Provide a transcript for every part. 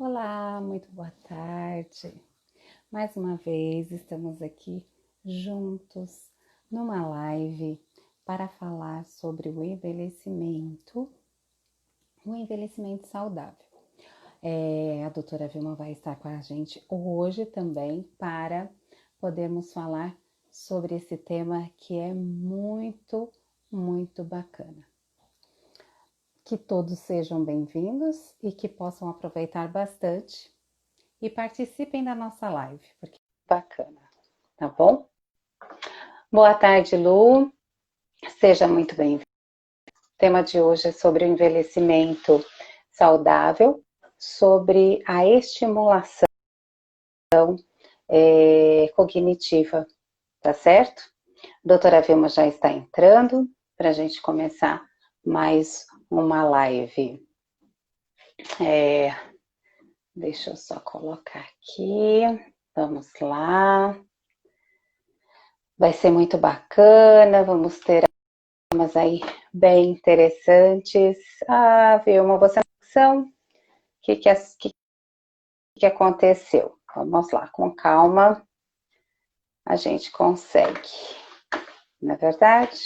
Olá, muito boa tarde. Mais uma vez estamos aqui juntos numa live para falar sobre o envelhecimento saudável. A doutora Vilma vai estar com a gente hoje também para podermos falar sobre esse tema que é muito, muito bacana. Que todos sejam bem-vindos e que possam aproveitar bastante e participem da nossa live, porque é bacana, tá bom? Boa tarde, Lu. Seja muito bem-vindo. O tema de hoje é sobre o envelhecimento saudável, sobre a estimulação cognitiva, tá certo? A doutora Vilma já está entrando para a gente começar mais uma live. Deixa eu só colocar aqui. Vamos lá. Vai ser muito bacana. Vamos ter temas aí bem interessantes. Vilma, você não o que aconteceu? Vamos lá, com calma. A gente consegue. Não é verdade?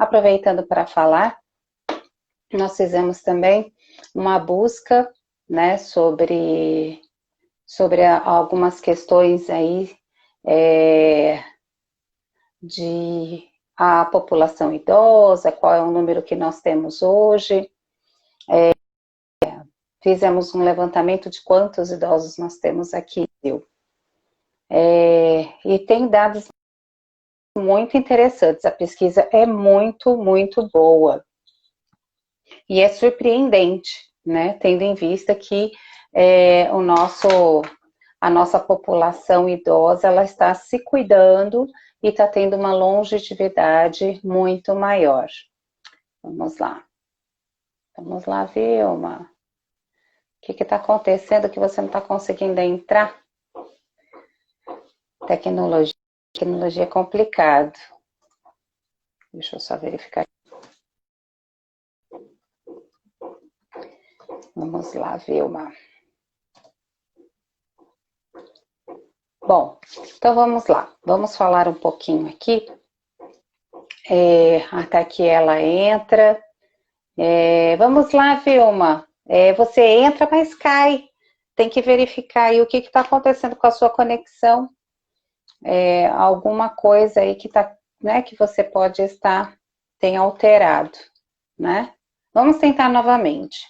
Aproveitando para falar, nós fizemos também uma busca, né, sobre algumas questões aí de a população idosa, qual é o número que nós temos hoje. Fizemos um levantamento de quantos idosos nós temos aqui. E tem dados muito interessantes. A pesquisa é muito, muito boa. E é surpreendente, né? Tendo em vista que a nossa população idosa, ela está se cuidando e está tendo uma longevidade muito maior. Vamos lá. Vamos lá, Vilma. O que está acontecendo que você não está conseguindo entrar? Tecnologia é complicado. Deixa eu só verificar. Vamos lá, Vilma. Bom, então vamos lá. Vamos falar um pouquinho aqui. Até que ela entra. Vamos lá, Vilma. Você entra, mas cai. Tem que verificar aí o que está acontecendo com a sua conexão. Alguma coisa aí que tá, né, que você pode tem alterado, né? Vamos tentar novamente.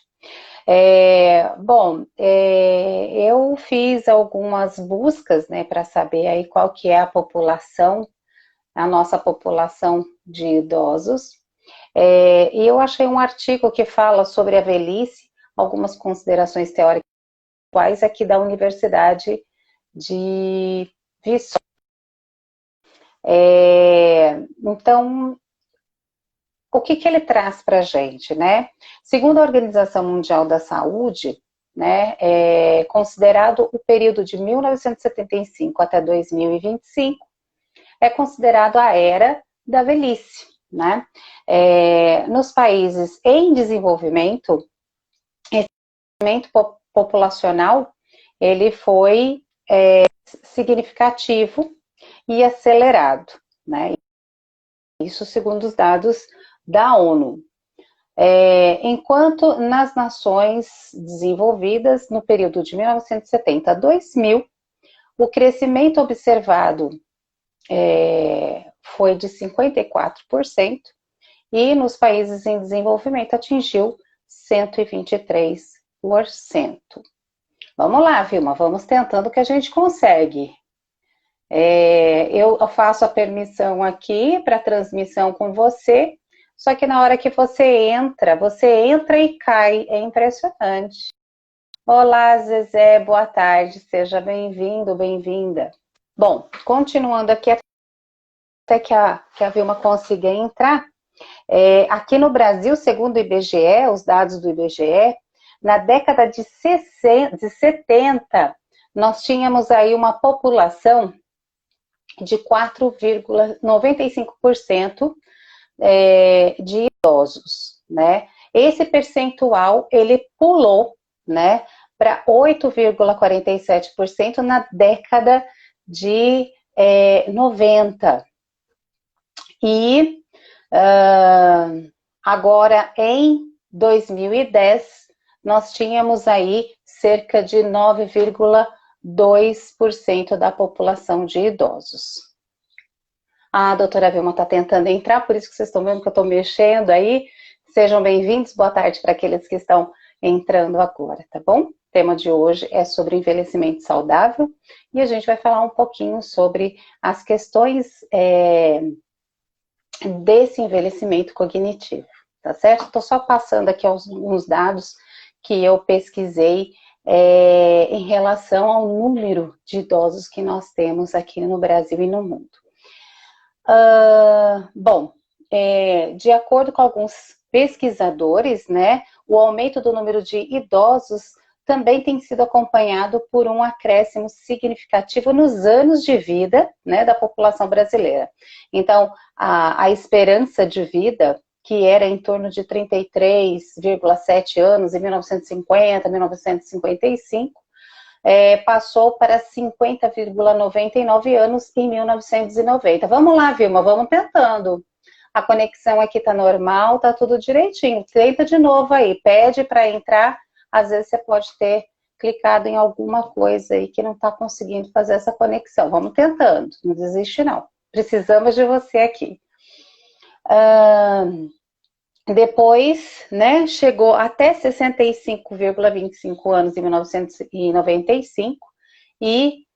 Eu fiz algumas buscas, né, para saber aí qual que é a nossa população de idosos. E eu achei um artigo que fala sobre a velhice, algumas considerações teóricas quais aqui da Universidade de Viçosa. Então, o que ele traz para a gente, né? Segundo a Organização Mundial da Saúde, né, considerado o período de 1975 até 2025, é considerado a era da velhice, né? Nos países em desenvolvimento, esse crescimento populacional, ele foi significativo e acelerado, né? Isso segundo os dados da ONU. Enquanto nas nações desenvolvidas, no período de 1970 a 2000, o crescimento observado foi de 54%, e nos países em desenvolvimento atingiu 123%. Vamos lá, Vilma, vamos tentando que a gente consegue. Eu faço a permissão aqui para transmissão com você, só que na hora que você entra e cai, é impressionante. Olá, Zezé, boa tarde, seja bem-vindo, bem-vinda. Bom, continuando aqui até que a Vilma consiga entrar, aqui no Brasil, segundo o IBGE, os dados do IBGE, na década de 70, nós tínhamos aí uma população de 4,95% de idosos, né? esse percentual, ele pulou, né, para 8,47% na década de 90. E agora, em 2010, nós tínhamos aí cerca de 9,2% da população de idosos. A doutora Vilma está tentando entrar, por isso que vocês estão vendo que eu estou mexendo aí. Sejam bem-vindos, boa tarde para aqueles que estão entrando agora, tá bom? O tema de hoje é sobre envelhecimento saudável e a gente vai falar um pouquinho sobre as questões desse envelhecimento cognitivo, tá certo? Estou só passando aqui alguns dados que eu pesquisei em relação ao número de idosos que nós temos aqui no Brasil e no mundo. Bom, de acordo com alguns pesquisadores, né, o aumento do número de idosos também tem sido acompanhado por um acréscimo significativo nos anos de vida, né, da população brasileira. Então, a esperança de vida, que era em torno de 33,7 anos em 1950, 1955, passou para 50,99 anos em 1990. Vamos lá, Vilma, vamos tentando. A conexão aqui tá normal, tá tudo direitinho. Tenta de novo aí, pede para entrar. Às vezes você pode ter clicado em alguma coisa aí que não está conseguindo fazer essa conexão. Vamos tentando, não desiste não. Precisamos de você aqui. Depois, né, chegou até 65,25 anos em 1995 e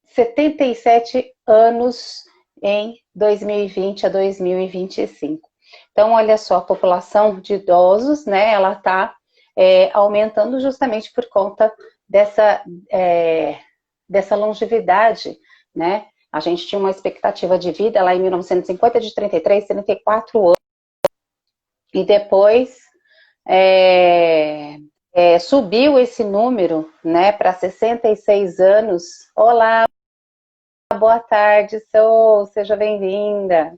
77 anos em 2020 a 2025. Então, olha só, a população de idosos, né, ela está aumentando justamente por conta dessa longevidade, né? A gente tinha uma expectativa de vida lá em 1950 de 33, 34 anos. E depois subiu esse número, né, para 66 anos. Olá, boa tarde, seja bem-vinda.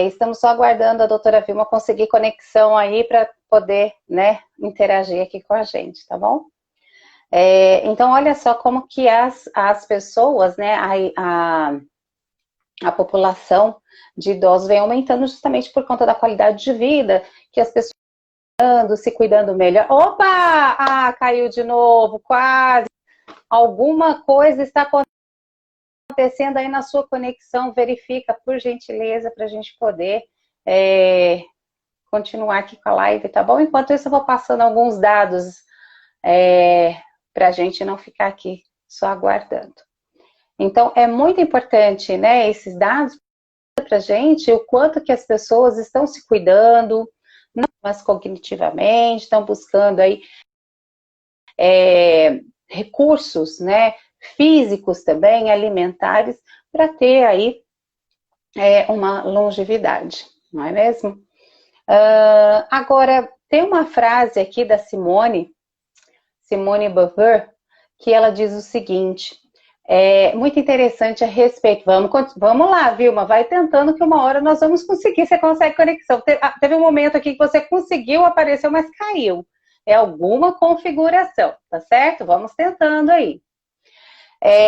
Estamos só aguardando a doutora Vilma conseguir conexão aí para poder, né, interagir aqui com a gente, tá bom? Então, olha só como que as pessoas, né, a população de idosos vem aumentando justamente por conta da qualidade de vida, que as pessoas estão se cuidando melhor. Opa! Caiu de novo, quase. Alguma coisa está acontecendo aí na sua conexão, verifica, por gentileza, para a gente poder continuar aqui com a live, tá bom? Enquanto isso, eu vou passando alguns dados para a gente não ficar aqui só aguardando. Então, é muito importante, né, esses dados para a gente, o quanto que as pessoas estão se cuidando, não mas cognitivamente, estão buscando aí recursos, né, físicos também, alimentares, para ter aí uma longevidade, não é mesmo? Agora, tem uma frase aqui da Simone Beauvoir, que ela diz o seguinte, muito interessante a respeito. Vamos lá, Vilma, vai tentando que uma hora nós vamos conseguir, você consegue conexão. Teve um momento aqui que você conseguiu, apareceu, mas caiu. É alguma configuração, tá certo? Vamos tentando aí.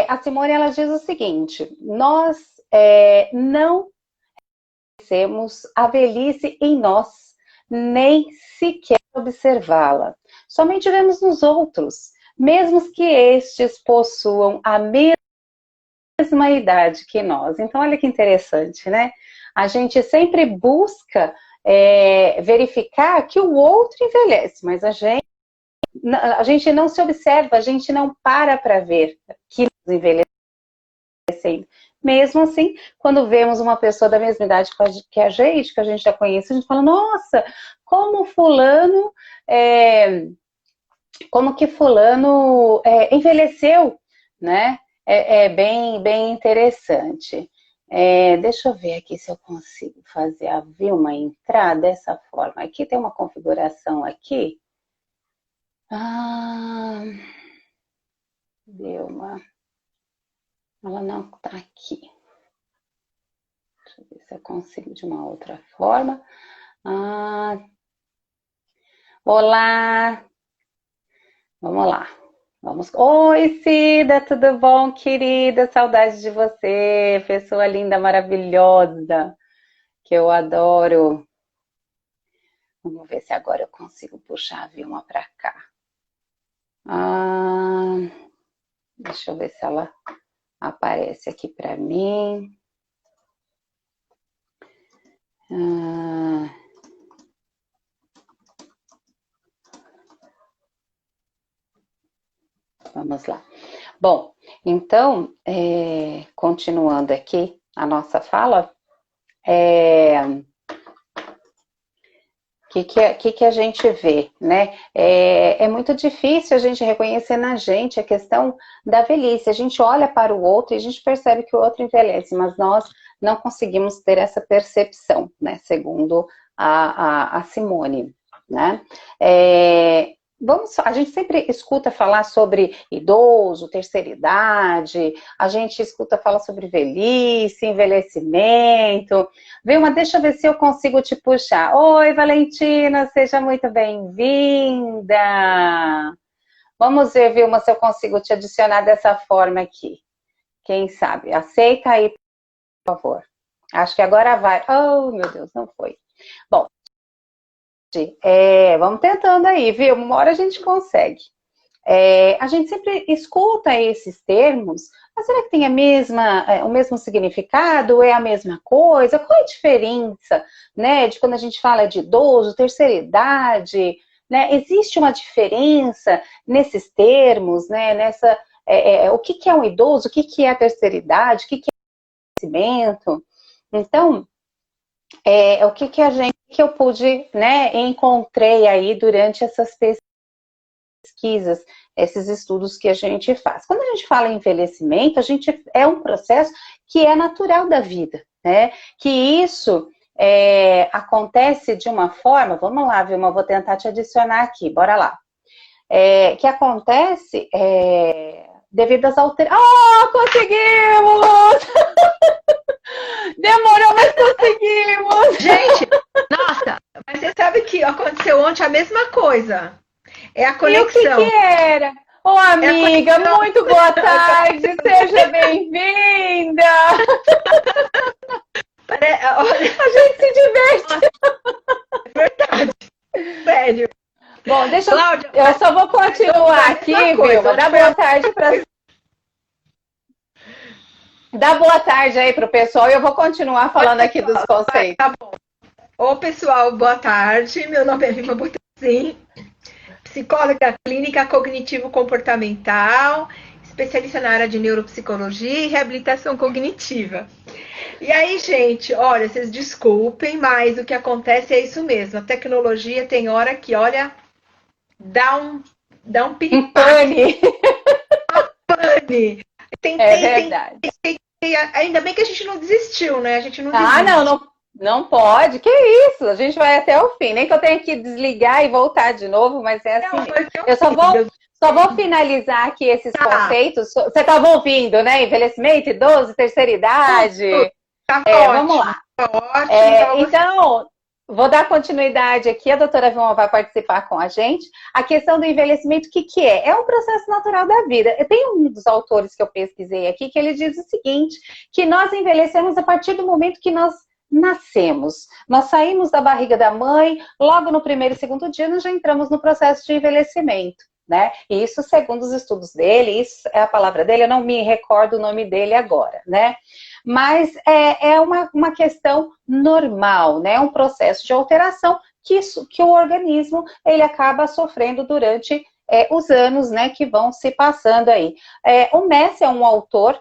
A Simone, ela diz o seguinte, nós não reconhecemos a velhice em nós, nem sequer observá-la. Somente vemos nos outros, mesmo que estes possuam a mesma idade que nós. Então, olha que interessante, né? A gente sempre busca verificar que o outro envelhece, mas a gente não se observa, a gente não para ver que nos envelhecendo. Mesmo assim, quando vemos uma pessoa da mesma idade que a gente já conhece, a gente fala, nossa, como fulano envelheceu, né? Bem interessante. Deixa eu ver aqui se eu consigo fazer a Vilma entrar dessa forma. Aqui tem uma configuração aqui. Vilma. Ela não está aqui. Deixa eu ver se eu consigo de uma outra forma. Ah, olá, vamos lá. Vamos. Oi, Cida, tudo bom, querida? Saudade de você, pessoa linda, maravilhosa, que eu adoro. Vamos ver se agora eu consigo puxar a Vilma para cá. Ah, deixa eu ver se ela aparece aqui para mim. Ah, vamos lá. Bom, então, continuando aqui a nossa fala, que a gente vê, né? É muito difícil a gente reconhecer na gente a questão da velhice. A gente olha para o outro e a gente percebe que o outro envelhece, mas nós não conseguimos ter essa percepção, né? Segundo a Simone, né? A gente sempre escuta falar sobre idoso, terceira idade, a gente escuta falar sobre velhice, envelhecimento. Vilma, deixa eu ver se eu consigo te puxar. Oi, Valentina, seja muito bem-vinda. Vamos ver, Vilma, se eu consigo te adicionar dessa forma aqui. Quem sabe? Aceita aí, por favor. Acho que agora vai. Oh, meu Deus, não foi. Bom, vamos tentando aí, viu? Uma hora a gente consegue. A gente sempre escuta esses termos, mas será que tem o mesmo significado? É a mesma coisa? Qual é a diferença, né, de quando a gente fala de idoso, terceira idade, né? Existe uma diferença nesses termos, né? O que é um idoso? O que é a terceira idade? O que é envelhecimento? Então, o que eu pude, né, encontrei aí durante essas pesquisas, esses estudos que a gente faz. Quando a gente fala em envelhecimento, é um processo que é natural da vida, né? Que isso acontece de uma forma, vamos lá, Vilma, vou tentar te adicionar aqui, bora lá. Que acontece devido às alterações. Ah, conseguimos! Demorou, mas conseguimos! Gente, nossa, mas você sabe que aconteceu ontem a mesma coisa. É a E o que conexão. era? Ô, É a amiga, conexão. muito boa tarde, seja bem-vinda! Olha, A gente se diverte. é verdade, sério. Bom, Cláudia, eu só vou mas ontem foi a continuar mesma aqui, viu? coisa. Vou Ontem dar foi boa tarde para Dá boa tarde aí para o pessoal e eu vou continuar Oi, falando aqui dos pessoal. conceitos. Tá bom. Ô, pessoal, boa tarde. Meu nome é Vilma Botelho, psicóloga clínica cognitivo-comportamental, especialista na área de neuropsicologia e reabilitação cognitiva. E aí, gente, olha, vocês desculpem, mas o que acontece é isso mesmo. A tecnologia tem hora que, olha, dá um, dá um Um piripaque. pane. É Tentei, verdade. ainda bem que a gente não desistiu, né? A gente não Ah, desiste. não pode. Que isso? A gente vai até o fim. Nem que eu tenha que desligar e voltar de novo, mas é assim Não, mesmo. foi o que eu Eu só fiz. vou, só vou finalizar aqui esses Tá, conceitos. Você estava ouvindo, né? Envelhecimento, idoso, terceira tudo, idade. tava Vamos ótimo, lá. tava ótimo, tava gostando. Então, vou dar continuidade aqui, a doutora Vilma vai participar com a gente. A questão do envelhecimento, o que é? É um processo natural da vida. Tem um dos autores que eu pesquisei aqui que ele diz o seguinte, que nós envelhecemos a partir do momento que nós nascemos. Nós saímos da barriga da mãe, logo no primeiro e segundo dia nós já entramos no processo de envelhecimento. Né? E isso segundo os estudos dele, isso é a palavra dele, eu não me recordo o nome dele agora, né? Mas é uma questão normal, né? Um processo de alteração que o organismo ele acaba sofrendo durante os anos, né, que vão se passando aí. O Messi é um autor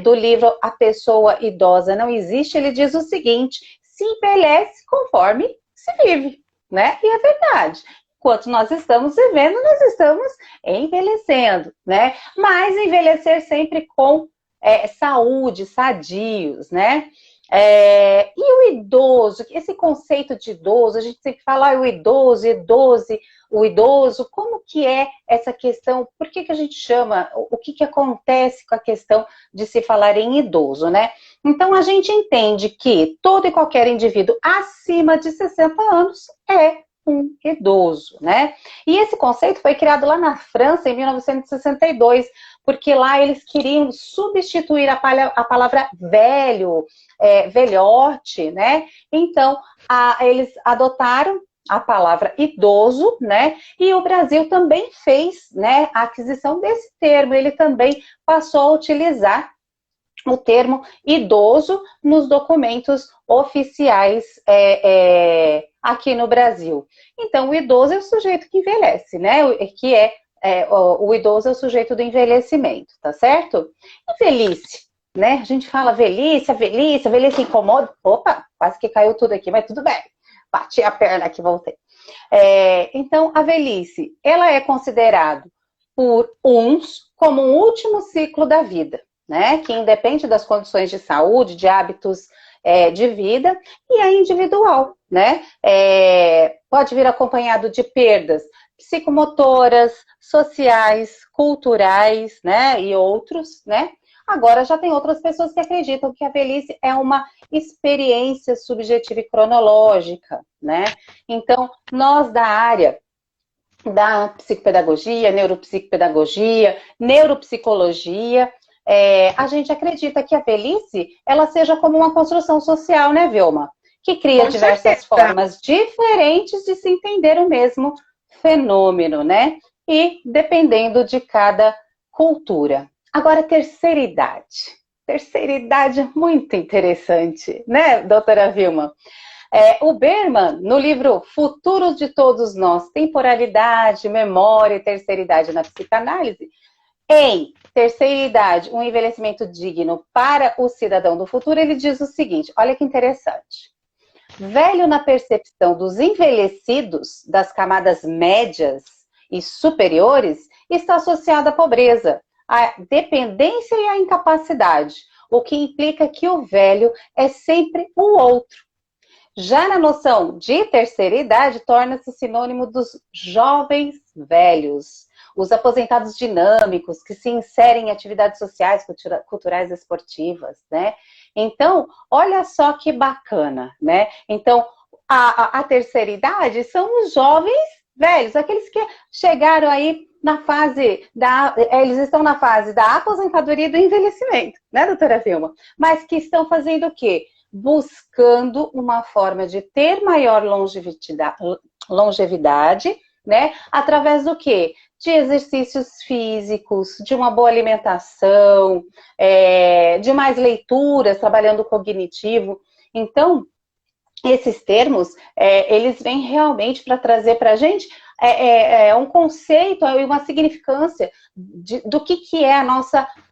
do livro A Pessoa Idosa Não Existe, ele diz o seguinte, se envelhece conforme se vive, né? E é verdade. Enquanto nós estamos vivendo, nós estamos envelhecendo, né? Mas envelhecer sempre com saúde, sadios, né? E o idoso, esse conceito de idoso, a gente sempre fala o idoso, o idoso, como que é essa questão, por que a gente chama, o que acontece com a questão de se falar em idoso, né? Então, a gente entende que todo e qualquer indivíduo acima de 60 anos é um idoso, né? E esse conceito foi criado lá na França em 1962, porque lá eles queriam substituir a palavra velho, velhote, né? Então, eles adotaram a palavra idoso, né? E o Brasil também fez, né, a aquisição desse termo. Ele também passou a utilizar o termo idoso nos documentos oficiais aqui no Brasil. Então, o idoso é o sujeito que envelhece, né? O idoso é o sujeito do envelhecimento, tá certo? E velhice, né? A gente fala velhice, a velhice incomoda. Opa, quase que caiu tudo aqui, mas tudo bem. Bati a perna aqui, voltei. Então, a velhice, ela é considerada por uns como um último ciclo da vida, né? Que independe das condições de saúde, de hábitos de vida, e é individual, né? Pode vir acompanhado de perdas psicomotoras, sociais, culturais, né? E outros, né? Agora já tem outras pessoas que acreditam que a velhice é uma experiência subjetiva e cronológica, né? Então, nós da área da psicopedagogia, neuropsicopedagogia, neuropsicologia, a gente acredita que a velhice, ela seja como uma construção social, né, Vilma? Que cria Com diversas certeza. formas diferentes de se entender o mesmo fenômeno, né? E dependendo de cada cultura. Agora, terceira idade. Terceira idade é muito interessante, né, doutora Vilma? O Berman, no livro Futuros de Todos Nós, Temporalidade, Memória e Terceira Idade na Psicanálise, em Terceira Idade, um envelhecimento digno para o cidadão do futuro, ele diz o seguinte, olha que interessante. Velho na percepção dos envelhecidos das camadas médias e superiores está associado à pobreza, à dependência e à incapacidade, o que implica que o velho é sempre o outro. Já na noção de terceira idade, torna-se sinônimo dos jovens velhos, os aposentados dinâmicos, que se inserem em atividades sociais, culturais e esportivas, né? Então, olha só que bacana, né? Então, a terceira idade são os jovens velhos, aqueles que chegaram aí na fase eles estão na fase da aposentadoria e do envelhecimento, né, doutora Vilma? Mas que estão fazendo o quê? Buscando uma forma de ter maior longevidade, né? Através do quê? De exercícios físicos, de uma boa alimentação, de mais leituras, trabalhando o cognitivo. Então, esses termos, eles vêm realmente para trazer para a gente um conceito e uma significância do que é a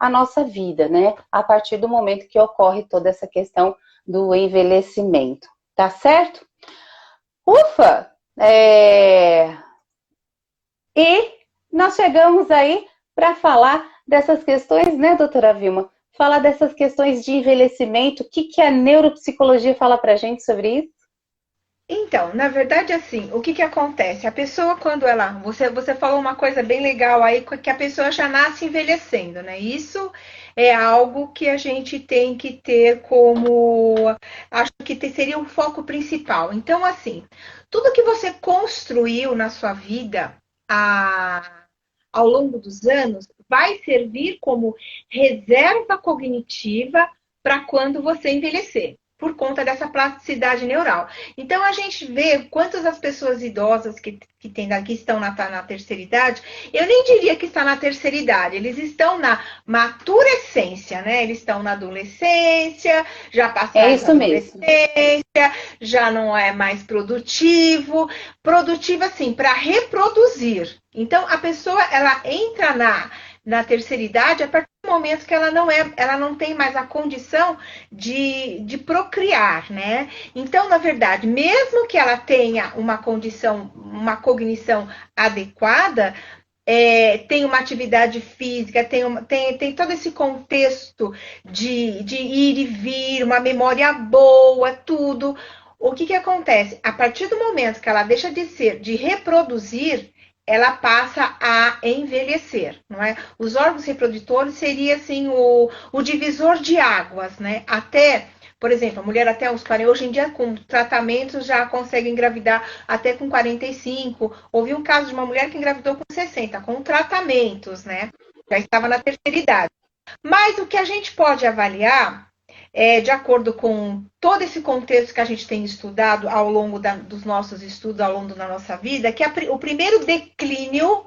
nossa vida, né? A partir do momento que ocorre toda essa questão do envelhecimento, tá certo? Ufa! E nós chegamos aí para falar dessas questões, né, doutora Vilma? Falar dessas questões de envelhecimento, o que a neuropsicologia fala para a gente sobre isso? Então, na verdade, assim, o que que acontece? A pessoa, quando ela. Você falou uma coisa bem legal aí, que a pessoa já nasce envelhecendo, né? Isso é algo que a gente tem que ter como. Acho que seria o foco principal. Então, assim, tudo que você construiu na sua vida ao longo dos anos vai servir como reserva cognitiva para quando você envelhecer, por conta dessa plasticidade neural. Então, a gente vê quantas as pessoas idosas que estão na terceira idade, eu nem diria que está na terceira idade, eles estão na maturescência, né? Eles estão na adolescência, já passaram da adolescência, já não é mais produtivo assim, para reproduzir. Então, a pessoa, ela entra na terceira idade a partir do momento que ela não tem mais a condição de procriar, né? Então, na verdade, mesmo que ela tenha uma condição, uma cognição adequada, tem uma atividade física, tem todo esse contexto de ir e vir, uma memória boa, tudo. O que acontece? A partir do momento que ela deixa de ser, de reproduzir, ela passa a envelhecer, não é? Os órgãos reprodutores seria assim o divisor de águas, né? Até, por exemplo, a mulher até os 40, hoje em dia com tratamentos já consegue engravidar até com 45. Houve um caso de uma mulher que engravidou com 60, com tratamentos, né? Já estava na terceira idade. Mas o que a gente pode avaliar de acordo com todo esse contexto que a gente tem estudado ao longo dos nossos estudos, ao longo da nossa vida, que o primeiro declínio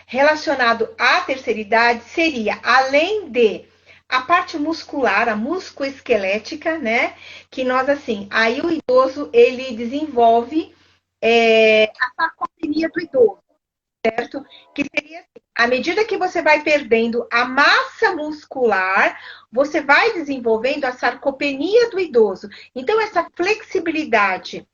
relacionado à terceira idade seria, além de a parte muscular, a musculoesquelética, né? Que nós, assim, aí o idoso, ele desenvolve a sarcopenia do idoso, certo? Que seria assim, à medida que você vai perdendo a massa muscular, você vai desenvolvendo a sarcopenia do idoso. Então, essa flexibilidade,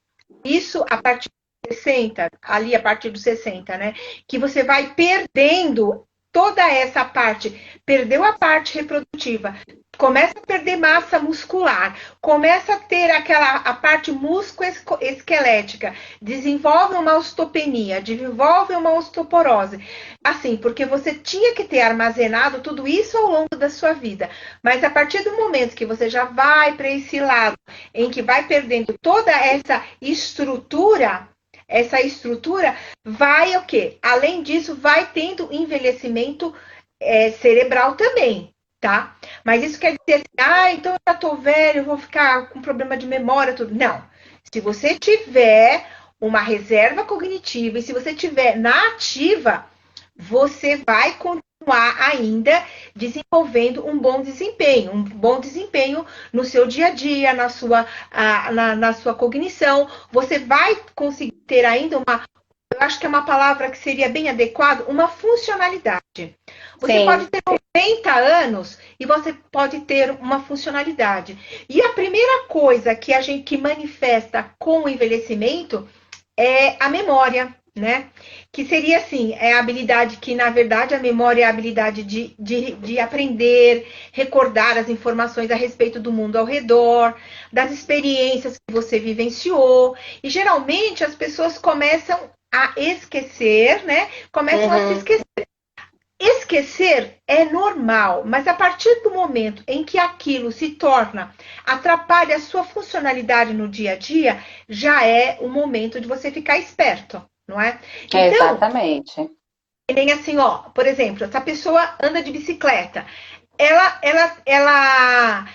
isso a partir dos 60, ali a partir dos 60, né? Que você vai perdendo toda essa parte, perdeu a parte reprodutiva, começa a perder massa muscular, começa a ter a parte musculoesquelética, desenvolve uma osteopenia, desenvolve uma osteoporose. Assim, porque você tinha que ter armazenado tudo isso ao longo da sua vida. Mas a partir do momento que você já vai para esse lado, em que vai perdendo toda essa estrutura vai o quê? Além disso, vai tendo envelhecimento cerebral também, tá? Mas isso quer dizer assim, então eu já tô velho, eu vou ficar com problema de memória, tudo. Não. Se você tiver uma reserva cognitiva e se você tiver na ativa, você vai continuar ainda desenvolvendo um bom desempenho no seu dia a dia, na sua cognição. Você vai conseguir ter ainda eu acho que é uma palavra que seria bem adequada, uma funcionalidade. Você Sim. pode ter 90 anos e você pode ter uma funcionalidade. E a primeira coisa que manifesta com o envelhecimento é a memória, né? Que seria assim, é a habilidade que, na verdade, a memória é a habilidade de aprender, recordar as informações a respeito do mundo ao redor, das experiências que você vivenciou. E geralmente as pessoas começam a esquecer, né? Começam a se esquecer. Esquecer é normal, mas a partir do momento em que aquilo se atrapalha a sua funcionalidade no dia a dia, já é o momento de você ficar esperto, não é? Então, exatamente. Nem assim, por exemplo, essa pessoa anda de bicicleta, ela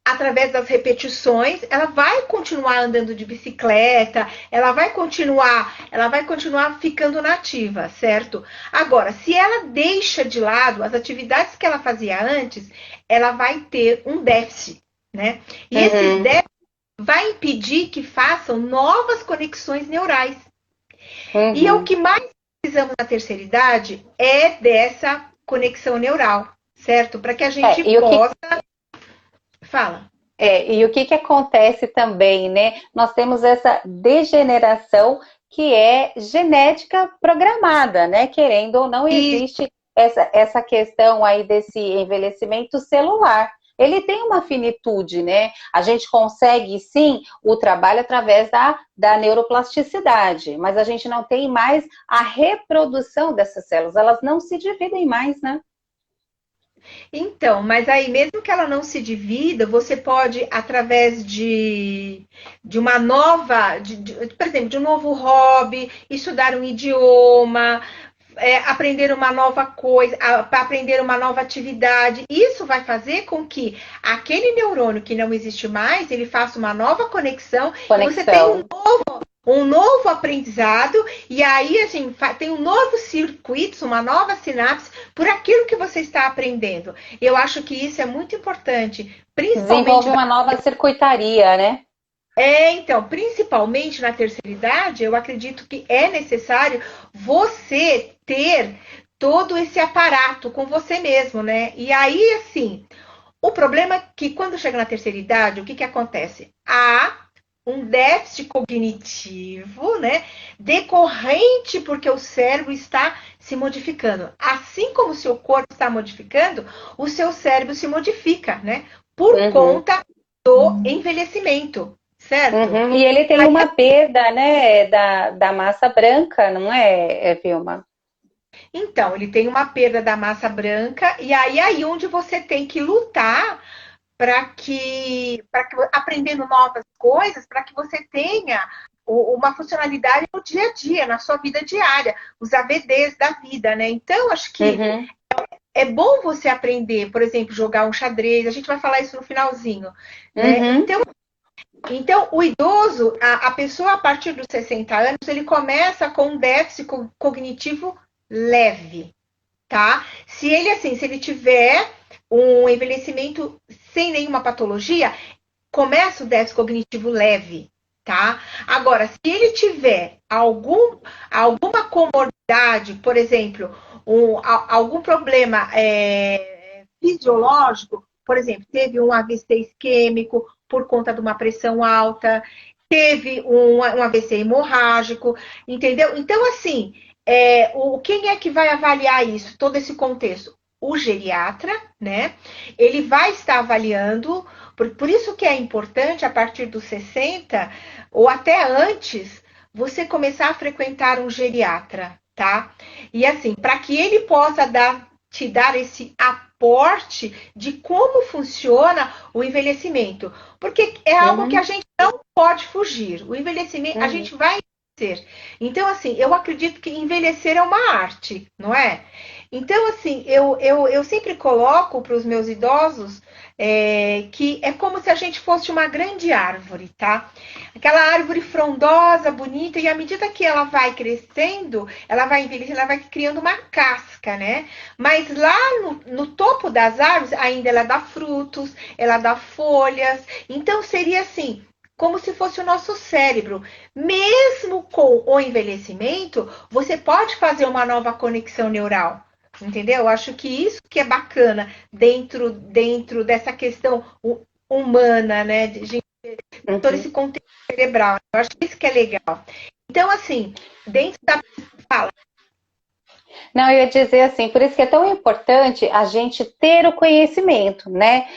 através das repetições, ela vai continuar andando de bicicleta, ela vai continuar ficando nativa, certo? Agora, se ela deixa de lado as atividades que ela fazia antes, ela vai ter um déficit, né? E esse déficit vai impedir que façam novas conexões neurais. E o que mais precisamos na terceira idade é dessa conexão neural, certo? Para que a gente possa... Fala. E o que acontece também, né? Nós temos essa degeneração que é genética programada, né? Querendo ou não, existe essa questão aí desse envelhecimento celular. Ele tem uma finitude, né? A gente consegue, sim, o trabalho através da neuroplasticidade, mas a gente não tem mais a reprodução dessas células, elas não se dividem mais, né? Então, mas aí mesmo que ela não se divida, você pode, através de uma nova, por exemplo, de um novo hobby, estudar um idioma, aprender uma nova coisa, aprender uma nova atividade. Isso vai fazer com que aquele neurônio que não existe mais, ele faça uma nova conexão. E você tem um novo aprendizado, e aí assim, tem um novo circuito, uma nova sinapse por aquilo que você está aprendendo. Eu acho que isso é muito importante, principalmente... Desenvolve uma nova circuitaria, né? Então, principalmente na terceira idade, eu acredito que é necessário você ter todo esse aparato com você mesmo, né? E aí, assim, o problema é que quando chega na terceira idade, o que acontece? Há um déficit cognitivo, né? Decorrente porque o cérebro está se modificando. Assim como o seu corpo está modificando, o seu cérebro se modifica, né? Por Uhum. conta do envelhecimento, certo? Uhum. E ele tem Aí, uma perda, né, da massa branca, não é, Vilma? então, ele tem uma perda da massa branca, e aí onde você tem que lutar para que aprendendo novas coisas, para que você tenha uma funcionalidade no dia a dia, na sua vida diária, os AVDs da vida, né? Então, acho que Uhum. é bom você aprender, por exemplo, jogar um xadrez, a gente vai falar isso no finalzinho, né? Uhum. Então o idoso, a pessoa a partir dos 60 anos, ele começa com um déficit cognitivo leve, tá? Se ele assim, se ele tiver um envelhecimento sem nenhuma patologia, começa o déficit cognitivo leve, tá? Agora, se ele tiver alguma comorbidade, por exemplo, algum problema fisiológico, por exemplo, teve um AVC isquêmico por conta de uma pressão alta, teve um AVC hemorrágico, entendeu? Então, assim, quem é que vai avaliar isso, todo esse contexto? O geriatra, né? Ele vai estar avaliando, por isso que é importante, a partir dos 60, ou até antes, você começar a frequentar um geriatra, tá? E assim, para que ele possa te dar esse aporte de como funciona o envelhecimento. Porque é algo que a Uhum. gente não pode fugir. O envelhecimento, a Uhum. gente vai envelhecer. Então, assim, eu acredito que envelhecer é uma arte, não é? Então, assim, eu sempre coloco para os meus idosos que é como se a gente fosse uma grande árvore, tá? Aquela árvore frondosa, bonita, e à medida que ela vai crescendo, ela vai envelhecendo, ela vai criando uma casca, né? Mas lá no topo das árvores, ainda ela dá frutos, ela dá folhas. Então, seria assim, como se fosse o nosso cérebro. Mesmo com o envelhecimento, você pode fazer uma nova conexão neural. Entendeu? Eu acho que isso que é bacana dentro dessa questão humana, né? De todo esse Uhum. contexto cerebral. Eu acho que isso que é legal. Então, assim, dentro da fala. Não, eu ia dizer assim, por isso que é tão importante a gente ter o conhecimento, né?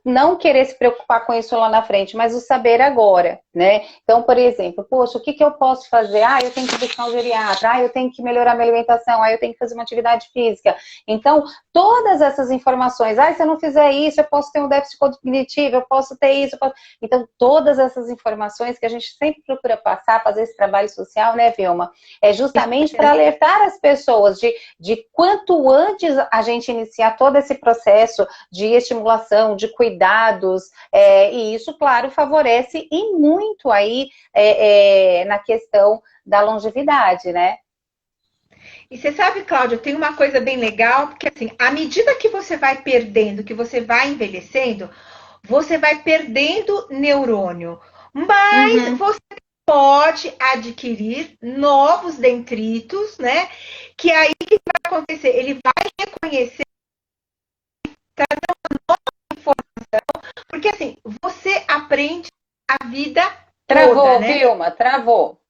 Não querer se preocupar com isso lá na frente, mas o saber agora, né? Então, por exemplo, poxa, o que eu posso fazer? Ah, eu tenho que buscar um geriatra, ah, eu tenho que melhorar minha alimentação, ah, eu tenho que fazer uma atividade física. Então, todas essas informações, ah, se eu não fizer isso, eu posso ter um déficit cognitivo, eu posso ter isso, eu posso... Então, todas essas informações que a gente sempre procura passar, fazer esse trabalho social, né, Vilma? É justamente para alertar as pessoas de quanto antes a gente iniciar todo esse processo de estimulação, de cuidados, e isso, claro, favorece e muito aí na questão da longevidade, né? E você sabe, Cláudia, tem uma coisa bem legal, porque assim, à medida que você vai perdendo, que você vai envelhecendo, você vai perdendo neurônio. Mas Uhum. você pode adquirir novos dendritos, né? Que aí o que vai acontecer? Ele vai reconhecer, porque assim, você aprende a vida toda, Travou, né? Vilma, travou.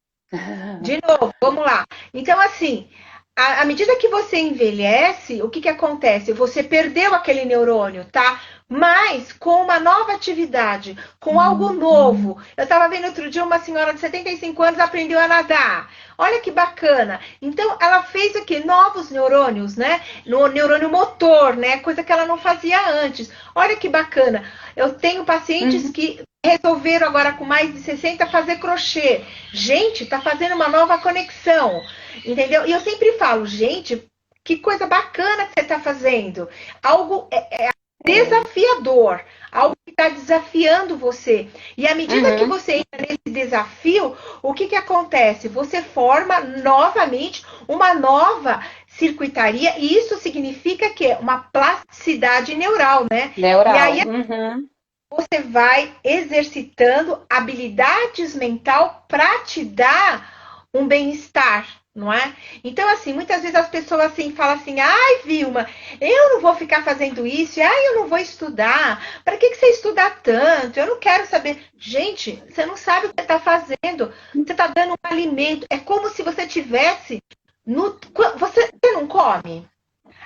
De novo, vamos lá. Então, assim, à medida que você envelhece, o que, que acontece? Você perdeu aquele neurônio, tá? Mas com uma nova atividade, com algo novo. Eu estava vendo outro dia uma senhora de 75 anos aprendeu a nadar. Olha que bacana. Então, ela fez aqui novos neurônios, né? No neurônio motor, né? Coisa que ela não fazia antes. Olha que bacana. Eu tenho pacientes Uhum. que resolveram agora com mais de 60 fazer crochê. Gente, tá fazendo uma nova conexão, entendeu? E eu sempre falo, gente, que coisa bacana que você está fazendo. Algo É. desafiador, algo que está desafiando você. E à medida que Uhum. você entra nesse desafio, o que, que acontece? Você forma novamente uma nova circuitaria, e isso significa que uma plasticidade neural, né? E aí Neural. Uhum. você vai exercitando habilidades mental para te dar um bem-estar, não é? Então, assim, muitas vezes as pessoas assim falam assim, ai, Vilma, eu não vou ficar fazendo isso, ai, eu não vou estudar, para que você estuda tanto? Eu não quero saber. Gente, você não sabe o que você está fazendo, você está dando um alimento, é como se você tivesse no. Você não come?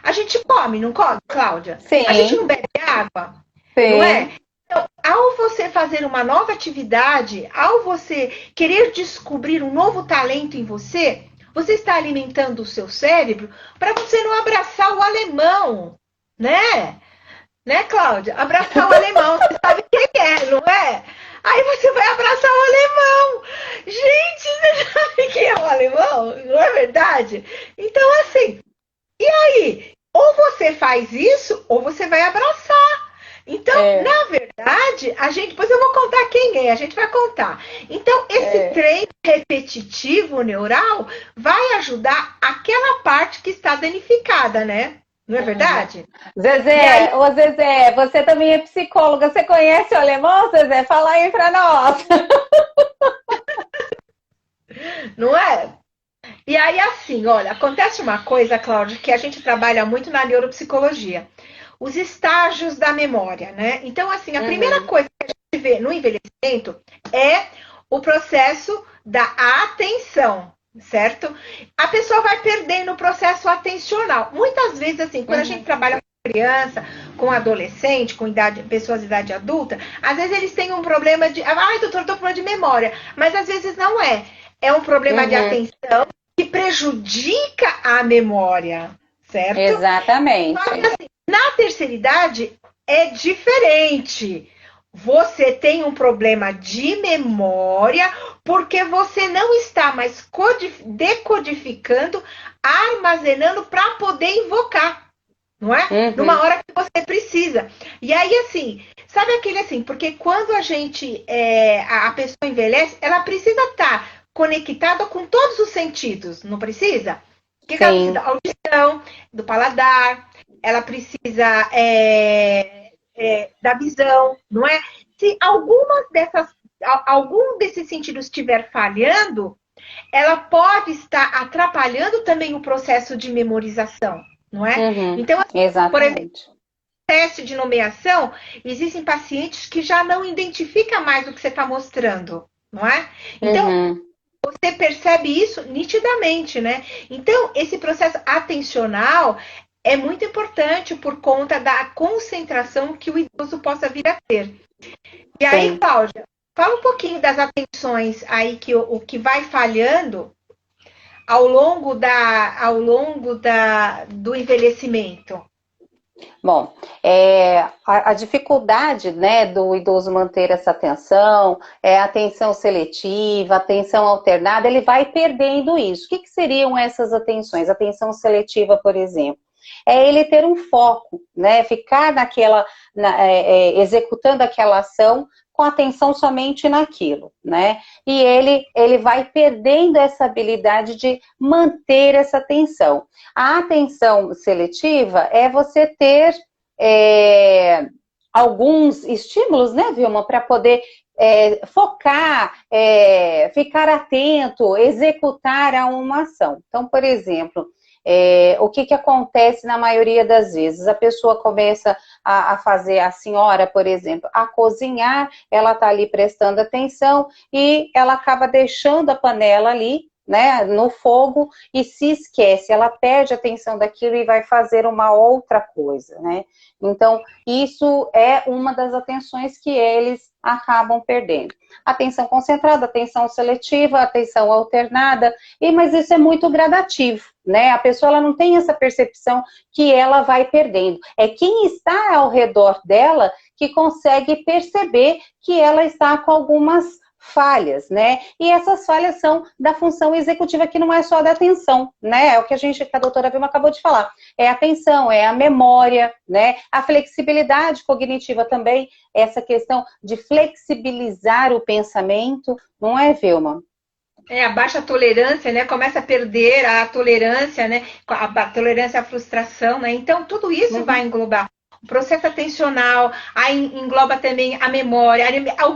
A gente come, não come, Cláudia? A gente Sim, não bebe água, não é? sim. Então, ao você fazer uma nova atividade, ao você querer descobrir um novo talento em você, você está alimentando o seu cérebro para você não abraçar o alemão, né? Né, Cláudia? Abraçar o alemão, você sabe quem é, não é? Aí você vai abraçar o alemão. Gente, você sabe quem é o alemão? Não é verdade? Então, assim, aí, ou você faz isso, ou você vai abraçar. Então, É, na verdade, a gente. Depois eu vou contar quem é, a gente vai contar. Então, esse é. treino repetitivo neural vai ajudar aquela parte que está danificada, né? Não é Uhum. verdade? E aí, Zezé, ô Zezé, você também é psicóloga. Você conhece o alemão, Zezé? Fala aí pra nós. não é? E aí, assim, olha, acontece uma coisa, Cláudia, que a gente trabalha muito na neuropsicologia. Os estágios da memória, né? Então, assim, a primeira Uhum, coisa que a gente vê no envelhecimento é o processo da atenção, certo? A pessoa vai perdendo o processo atencional. Muitas vezes, assim, quando a gente uhum, trabalha com criança, com adolescente, com idade, pessoas de idade adulta, às vezes eles têm um problema de, ai, doutor, eu tô com problema de memória, mas às vezes não é. É um problema de uhum. atenção que prejudica a memória, certo? Exatamente. Na terceira idade é diferente. Você tem um problema de memória porque você não está mais decodificando, armazenando para poder invocar, não é? Numa Uhum. hora que você precisa. E aí, assim, sabe aquele assim, porque quando a pessoa envelhece, ela precisa estar conectada com todos os sentidos, não precisa? O que ela precisa? Sim. Audição, do paladar, ela precisa da visão, não é? Se algum desses sentidos estiver falhando, ela pode estar atrapalhando também o processo de memorização, não é? Uhum. Então, por exemplo, Exatamente. teste de nomeação, existem pacientes que já não identificam mais o que você está mostrando, não é? Então, Uhum. você percebe isso nitidamente, né? Então, esse processo atencional é muito importante por conta da concentração que o idoso possa vir a ter. E aí, Sim. Cláudia, fala um pouquinho das atenções aí que o que vai falhando do envelhecimento. Bom, a dificuldade, né, do idoso manter essa atenção, atenção seletiva, atenção alternada, ele vai perdendo isso. O que seriam essas atenções? Atenção seletiva, por exemplo. É ele ter um foco, né, ficar executando aquela ação com atenção somente naquilo, né? E ele vai perdendo essa habilidade de manter essa atenção. A atenção seletiva é você ter alguns estímulos, né, Vilma, para poder focar, ficar atento, executar a uma ação. Então, por exemplo, o que acontece na maioria das vezes? A pessoa começa a fazer, a senhora, por exemplo, a cozinhar, ela está ali prestando atenção e ela acaba deixando a panela ali, né, no fogo e se esquece, ela perde a atenção daquilo e vai fazer uma outra coisa, né? Então, isso é uma das atenções que eles acabam perdendo. Atenção concentrada, atenção seletiva, atenção alternada, mas isso é muito gradativo, né? A pessoa ela não tem essa percepção que ela vai perdendo. É quem está ao redor dela que consegue perceber que ela está com algumas falhas, né? E essas falhas são da função executiva, que não é só da atenção, né? É o que a doutora Vilma acabou de falar. É a atenção, é a memória, né? A flexibilidade cognitiva também, essa questão de flexibilizar o pensamento, não é, Vilma? A baixa tolerância, né? Começa a perder a tolerância, né? A tolerância à frustração, né? Então, tudo isso vai Uhum. englobar o processo atencional, aí engloba também a memória.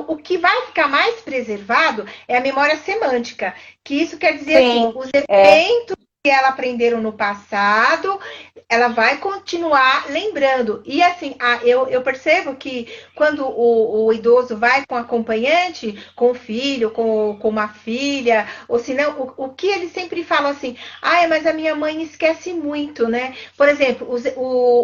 O que vai ficar mais preservado é a memória semântica, que isso quer dizer assim, Sim, os é, eventos que ela aprenderam no passado, ela vai continuar lembrando. E assim, eu percebo que quando o idoso vai com acompanhante, com o filho, com uma filha, ou se não, o que eles sempre falam assim, mas a minha mãe esquece muito, né? Por exemplo,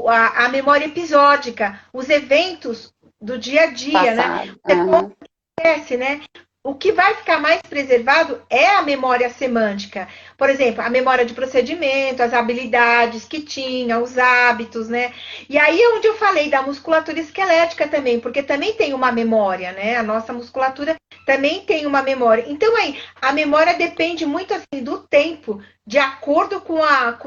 a memória episódica, os eventos do dia a dia, né? passado. Você Aham. acontece, né? O que vai ficar mais preservado é a memória semântica. Por exemplo, a memória de procedimento, as habilidades que tinha, os hábitos, né? E aí é onde eu falei da musculatura esquelética também, porque também tem uma memória, né? A nossa musculatura também tem uma memória. Então aí, a memória depende muito assim do tempo, de acordo com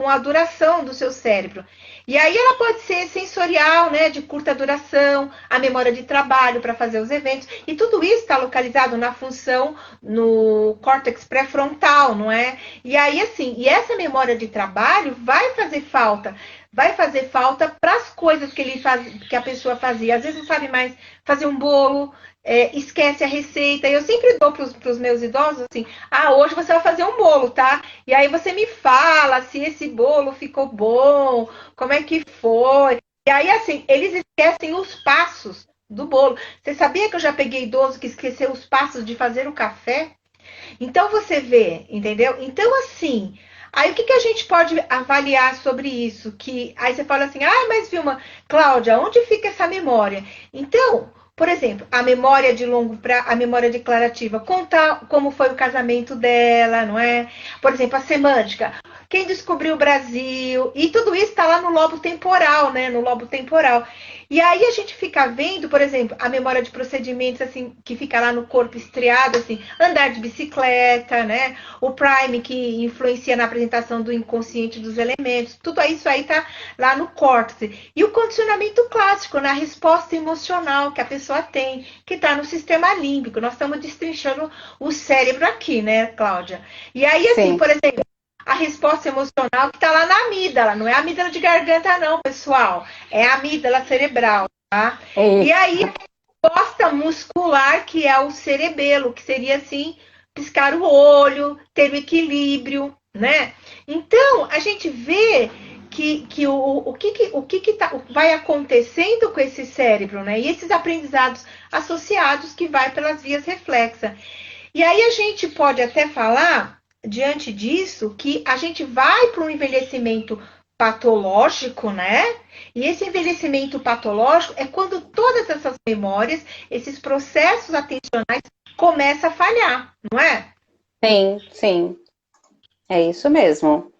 a duração do seu cérebro. E aí ela pode ser sensorial, né, de curta duração, a memória de trabalho para fazer os eventos, e tudo isso está localizado na função no córtex pré-frontal, não é? E aí assim, e essa memória de trabalho vai fazer falta para as coisas que a pessoa fazia. Às vezes não sabe mais fazer um bolo, esquece a receita. E eu sempre dou para os meus idosos assim: hoje você vai fazer um bolo, tá? E aí você me fala se esse bolo ficou bom, como é que foi. E aí, assim, eles esquecem os passos do bolo. Você sabia que eu já peguei idoso que esqueceu os passos de fazer o café? Então você vê, entendeu? Então, assim, aí o que, que a gente pode avaliar sobre isso? Que aí você fala assim, mas Vilma, Cláudia, onde fica essa memória? Então, por exemplo, a memória de longo prazo, a memória declarativa, contar como foi o casamento dela, não é? Por exemplo, a semântica, quem descobriu o Brasil, e tudo isso está lá no lobo temporal, né? No lobo temporal. E aí a gente fica vendo, por exemplo, a memória de procedimentos, assim, que fica lá no corpo estriado, assim, andar de bicicleta, né? O Prime, que influencia na apresentação do inconsciente dos elementos, tudo isso aí tá lá no córtex. E o condicionamento clássico, na resposta emocional que a pessoa tem, que tá no sistema límbico. Nós estamos destrinchando o cérebro aqui, né, Cláudia? E aí, assim, Sim. por exemplo, a resposta emocional que está lá na amígdala, não é a amígdala de garganta, não, pessoal. É a amígdala cerebral, tá? É E isso. aí, a resposta muscular, que é o cerebelo, que seria assim, piscar o olho, ter o equilíbrio, né? Então, a gente vê que o que vai acontecendo com esse cérebro, né? E esses aprendizados associados que vai pelas vias reflexas. E aí a gente pode até falar, diante disso, que a gente vai para um envelhecimento patológico, né? E esse envelhecimento patológico é quando todas essas memórias, esses processos atencionais começam a falhar, não é? Sim, sim, é isso mesmo.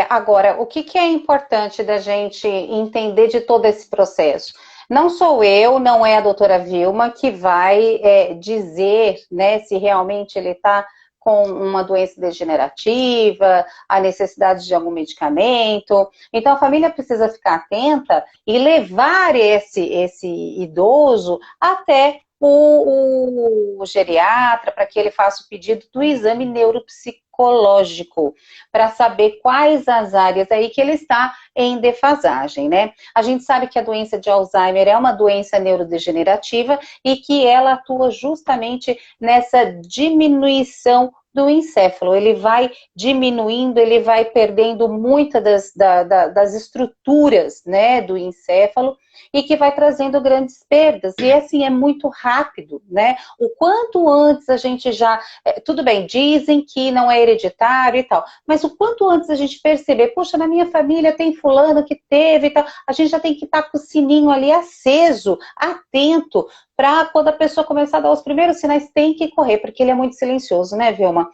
Agora, o que, que é importante da gente entender de todo esse processo? Não sou eu, não é a doutora Vilma que vai dizer, né, se realmente ele está com uma doença degenerativa, a necessidade de algum medicamento. Então, a família precisa ficar atenta e levar esse idoso até o geriatra para que ele faça o pedido do exame neuropsicológico para saber quais as áreas aí que ele está em defasagem, né? A gente sabe que a doença de Alzheimer é uma doença neurodegenerativa e que ela atua justamente nessa diminuição do encéfalo. Ele vai diminuindo, ele vai perdendo muitas das estruturas, né, do encéfalo e que vai trazendo grandes perdas. E assim, é muito rápido, né? O quanto antes a gente já... tudo bem, dizem que não é hereditário e tal, mas o quanto antes a gente perceber, poxa, na minha família tem fulano que teve e tal, a gente já tem que estar com o sininho ali aceso, atento, para quando a pessoa começar a dar os primeiros sinais, tem que correr, porque ele é muito silencioso, né, Vilma?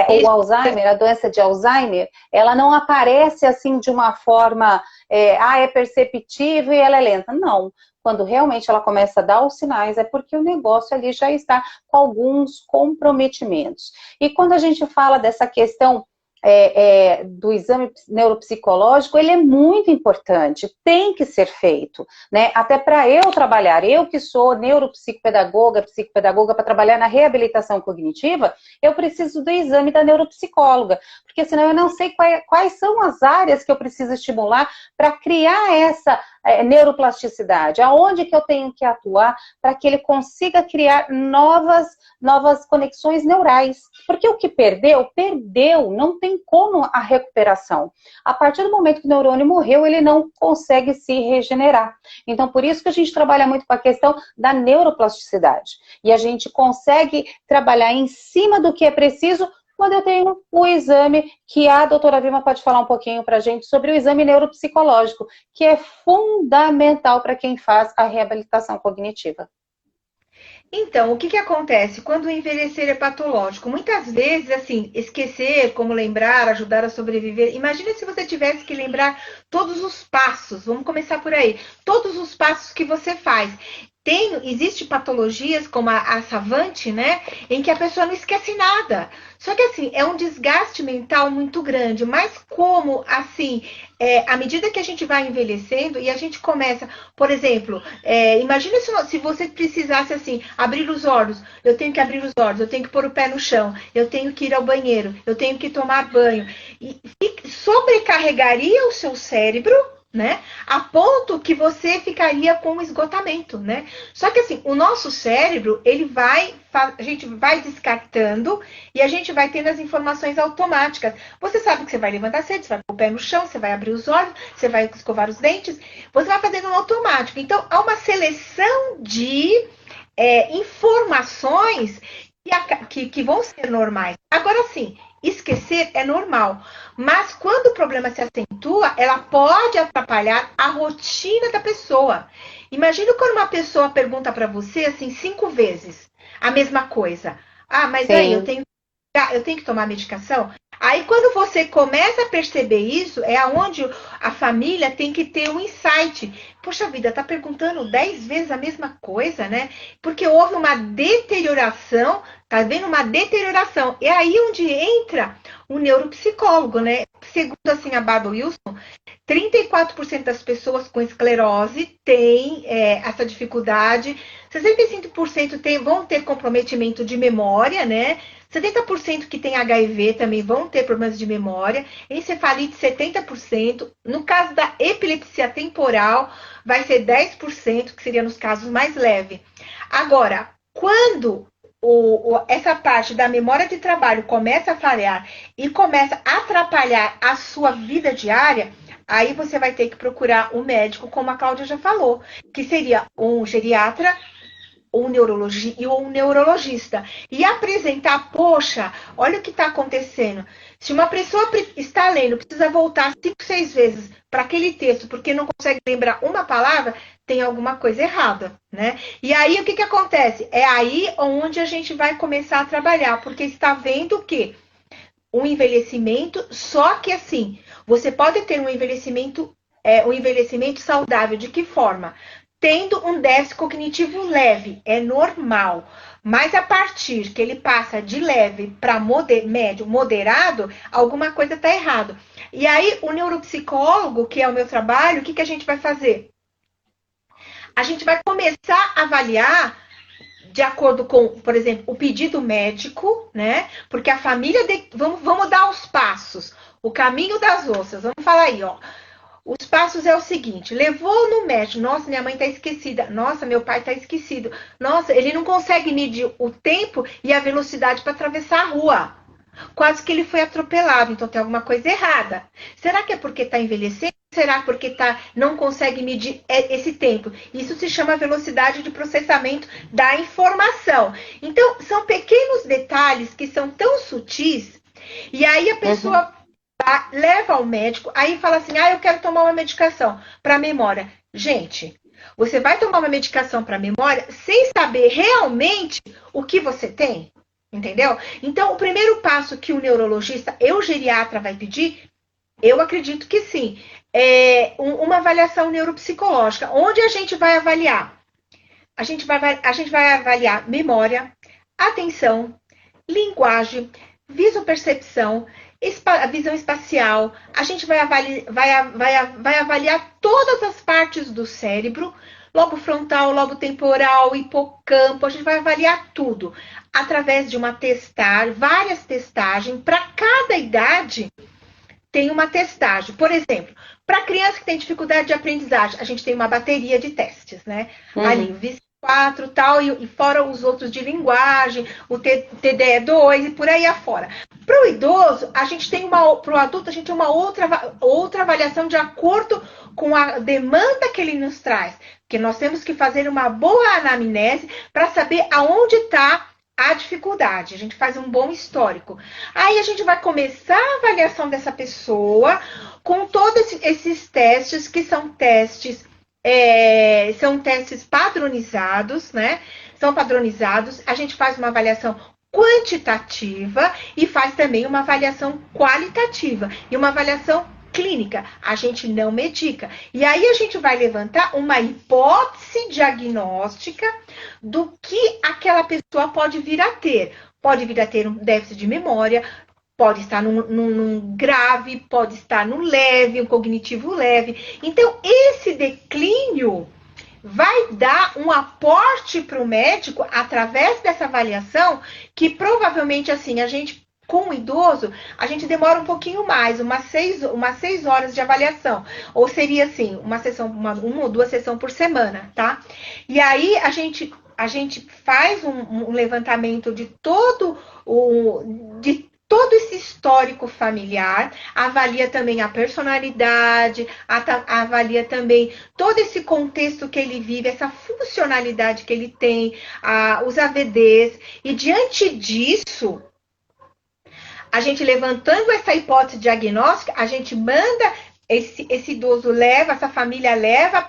O Isso. Alzheimer, a doença de Alzheimer, ela não aparece assim de uma forma, é perceptível e ela é lenta. Não. Quando realmente ela começa a dar os sinais, é porque o negócio ali já está com alguns comprometimentos. E quando a gente fala dessa questão do exame neuropsicológico, ele é muito importante, tem que ser feito, né? Até para eu trabalhar, eu que sou neuropsicopedagoga, psicopedagoga, para trabalhar na reabilitação cognitiva, eu preciso do exame da neuropsicóloga, porque senão eu não sei quais são as áreas que eu preciso estimular para criar essa neuroplasticidade, aonde que eu tenho que atuar para que ele consiga criar novas conexões neurais. Porque o que perdeu, não tem como a recuperação. A partir do momento que o neurônio morreu, ele não consegue se regenerar. Então, por isso que a gente trabalha muito com a questão da neuroplasticidade. E a gente consegue trabalhar em cima do que é preciso quando eu tenho o exame, que a doutora Vilma pode falar um pouquinho para a gente sobre o exame neuropsicológico, que é fundamental para quem faz a reabilitação cognitiva. Então, o que acontece quando o envelhecer é patológico? Muitas vezes, assim, esquecer, como lembrar, ajudar a sobreviver. Imagina se você tivesse que lembrar todos os passos. Vamos começar por aí. Todos os passos que você faz. Existe patologias como a Savant, né? Em que a pessoa não esquece nada. Só que assim, é um desgaste mental muito grande. Mas como, assim, à medida que a gente vai envelhecendo e a gente começa, por exemplo, imagina se você precisasse assim, abrir os olhos. Eu tenho que abrir os olhos, eu tenho que pôr o pé no chão, eu tenho que ir ao banheiro, eu tenho que tomar banho. E sobrecarregaria o seu cérebro, né? A ponto que você ficaria com esgotamento, né? Só que assim, o nosso cérebro, a gente vai descartando e a gente vai tendo as informações automáticas. Você sabe que você vai levantar cedo, você vai pôr o pé no chão, você vai abrir os olhos, você vai escovar os dentes, você vai fazendo no automático. Então, há uma seleção de informações que vão ser normais. Agora sim, esquecer é normal, mas quando o problema se acentua, ela pode atrapalhar a rotina da pessoa. Imagina quando uma pessoa pergunta para você assim 5 vezes a mesma coisa. Ah, mas aí Sim. eu tenho que tomar medicação? Aí, quando você começa a perceber isso, é aonde a família tem que ter um insight. Poxa vida, tá perguntando 10 vezes a mesma coisa, né? Porque houve uma deterioração, tá vendo? Uma deterioração. É aí onde entra o neuropsicólogo, né? Segundo assim a Barbara Wilson, 34% das pessoas com esclerose têm essa dificuldade, 65% vão ter comprometimento de memória, né? 70% que tem HIV também vão ter problemas de memória, encefalite 70%, no caso da epilepsia temporal vai ser 10%, que seria nos casos mais leves. Agora, quando essa parte da memória de trabalho começa a falhar e começa a atrapalhar a sua vida diária, aí você vai ter que procurar um médico, como a Cláudia já falou, que seria um geriatra ou um neurologista. E apresentar, poxa, olha o que está acontecendo. Se uma pessoa está lendo, precisa voltar 5, 6 vezes para aquele texto, porque não consegue lembrar uma palavra, tem alguma coisa errada, né? E aí, o que acontece? É aí onde a gente vai começar a trabalhar, porque está vendo que um envelhecimento, só que assim, você pode ter um envelhecimento saudável. De que forma? Tendo um déficit cognitivo leve, é normal. Mas a partir que ele passa de leve para médio, moderado, alguma coisa está errado. E aí, o neuropsicólogo, que é o meu trabalho, o que a gente vai fazer? A gente vai começar a avaliar de acordo com, por exemplo, o pedido médico, né? Porque a família. Vamos dar os passos. O caminho das ossas. Vamos falar aí, ó. Os passos é o seguinte: levou no médico. Nossa, minha mãe tá esquecida. Nossa, meu pai tá esquecido. Nossa, ele não consegue medir o tempo e a velocidade para atravessar a rua. Quase que ele foi atropelado, então tem alguma coisa errada. Será que é porque está envelhecendo? Será porque não consegue medir esse tempo? Isso se chama velocidade de processamento da informação. Então, são pequenos detalhes que são tão sutis, e aí a pessoa leva ao médico, aí fala assim, eu quero tomar uma medicação para memória. Gente, você vai tomar uma medicação para memória sem saber realmente o que você tem? Entendeu? Então, o primeiro passo que o neurologista e o geriatra vai pedir, eu acredito que sim, é uma avaliação neuropsicológica, onde a gente vai avaliar. A gente vai avaliar memória, atenção, linguagem, visopercepção a visão espacial, a gente vai avaliar todas as partes do cérebro, lobo frontal, lobo temporal, hipocampo, a gente vai avaliar tudo através de várias testagens. Para cada idade tem uma testagem. Por exemplo, para criança que tem dificuldade de aprendizagem, a gente tem uma bateria de testes, né? Ali, o VIS-4 tal, e fora os outros de linguagem, o TDE2 e por aí afora. Para o idoso, a gente tem para o adulto, a gente tem uma outra avaliação de acordo com a demanda que ele nos traz. Porque nós temos que fazer uma boa anamnese para saber aonde está a dificuldade. A gente faz um bom histórico. Aí a gente vai começar a avaliação dessa pessoa com todos esses testes, que são testes padronizados, né? São padronizados. A gente faz uma avaliação quantitativa e faz também uma avaliação qualitativa e uma avaliação clínica. A gente não medica. E aí a gente vai levantar uma hipótese diagnóstica do que aquela pessoa pode vir a ter. Pode vir a ter um déficit de memória, pode estar num grave, pode estar no leve, um cognitivo leve. Então, esse declínio vai dar um aporte para o médico através dessa avaliação, que provavelmente, assim, a gente, com o idoso, a gente demora um pouquinho mais, umas 6 horas de avaliação. Ou seria, assim, uma ou duas sessões por semana, tá? E aí, a gente faz um levantamento de todo esse histórico familiar, avalia também a personalidade, avalia também todo esse contexto que ele vive, essa funcionalidade que ele tem, os AVDs, e diante disso, a gente levantando essa hipótese diagnóstica, a gente manda esse idoso essa família leva